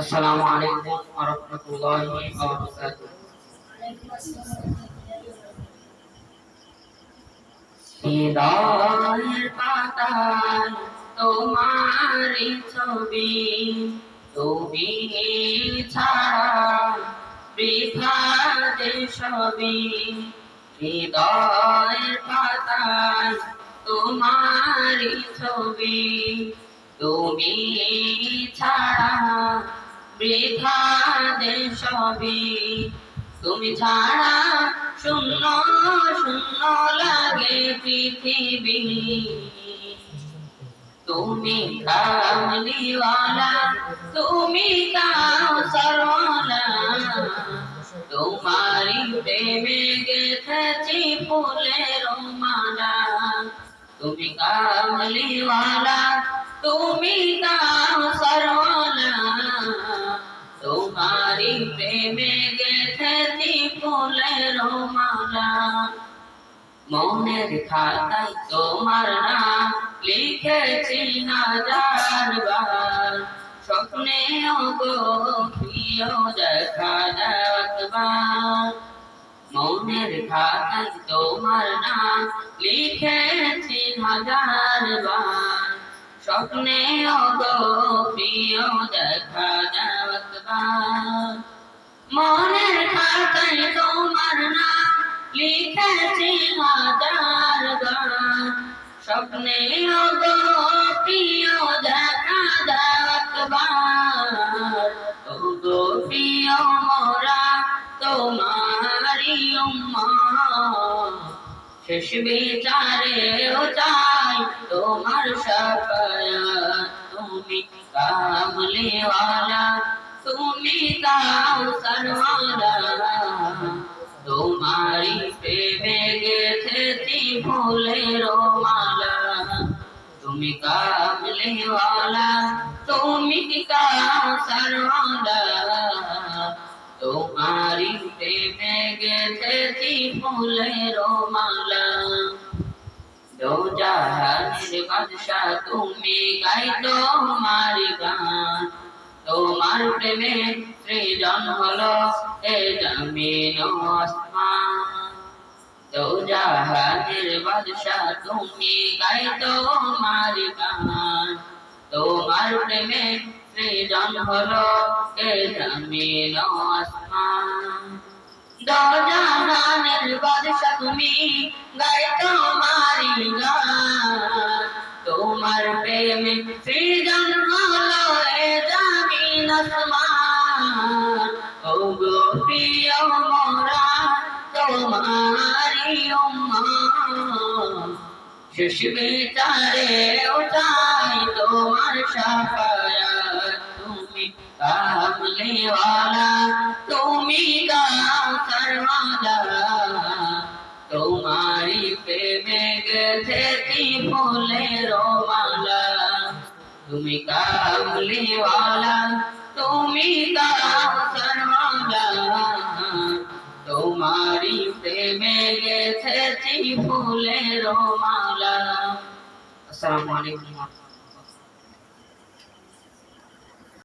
আসসালামু আলাইকুম ওয়া রাহমাতুল্লাহি ওয়া বারাকাতুহু। হৃদয়ের পাতায় তোমারই ছবি, তুমি ছাড়া বৃথা যে সবই। হৃদয়ের পাতায় তোমারই ছবি, তুমি ছাড়া বৃথা যে সবই। তুমি ছাড়া শূন্য শূন্য লাগে পৃথিবী। তুমি কামলিওয়ালা, তুমি কাউসারওয়ালা, তোমারি প্রেমে গেথেছি ফুলের মালা। তুমি কামলিওয়ালা, তুমি কাউসারওয়ালা, তোমারি প্রেমে গেথেছি ফুলের মালা। মনের খাতায় তোমার নাম লিখেছি হাজার বার, স্বপ্নেও গো প্রিয় দেখা দাও একবার। মনের খাতায় তোমার নাম লিখেছি হাজার বার, স্বপ্নেও গো প্রিয় দেখা দাও একবার। মনের খাতায় তোমার নাম লিখেছি হাজার বার, স্বপ্নেও গো প্রিয় দেখা দাও একবার। ও গো প্রিয় মোরা তোমারি উম্মত, শেষ বিচারেও চাই তোমার শাফায়াত। তুমি কামলিওয়ালা, তুমি কাউসারওয়ালা, তোমারি প্রেমে গেথেছি ফুলের মালা। তুমি কামলিওয়ালা, তুমি কাউসারওয়ালা, তোমারি প্রেমে গেথেছি ফুলের মালা। দো জাহানের বাদশা তুমি, গাই তোমার গান। তোমার প্রেমে সৃজন হলো এ জমিন ও আসমান। দো জাহানের বাদশা তুমি, গাই তোমার গান। তোমার প্রেমে সৃজন হলো এ জমিন ও আসমান। দো জাহানের বাদশা তুমি, গাই তোমারি গান। তোমার প্রেমে সৃজন হলো এ জমিন আসমান। ও গো প্রিয় মোরা তোমারি উম্মত, শেষ বিচারেও চাই তোমার শাফায়াত। তুমি কামলিওয়ালা, তুমি কাউসারওয়ালা, তোমারি প্রেমে গেথেছি ফুলের মালা। তুমি কামলিওয়ালা, তুমি কাউসারওয়ালা, তোমারি প্রেমে গেথেছি ফুলের মালা। আসসালামু আলাইকুম।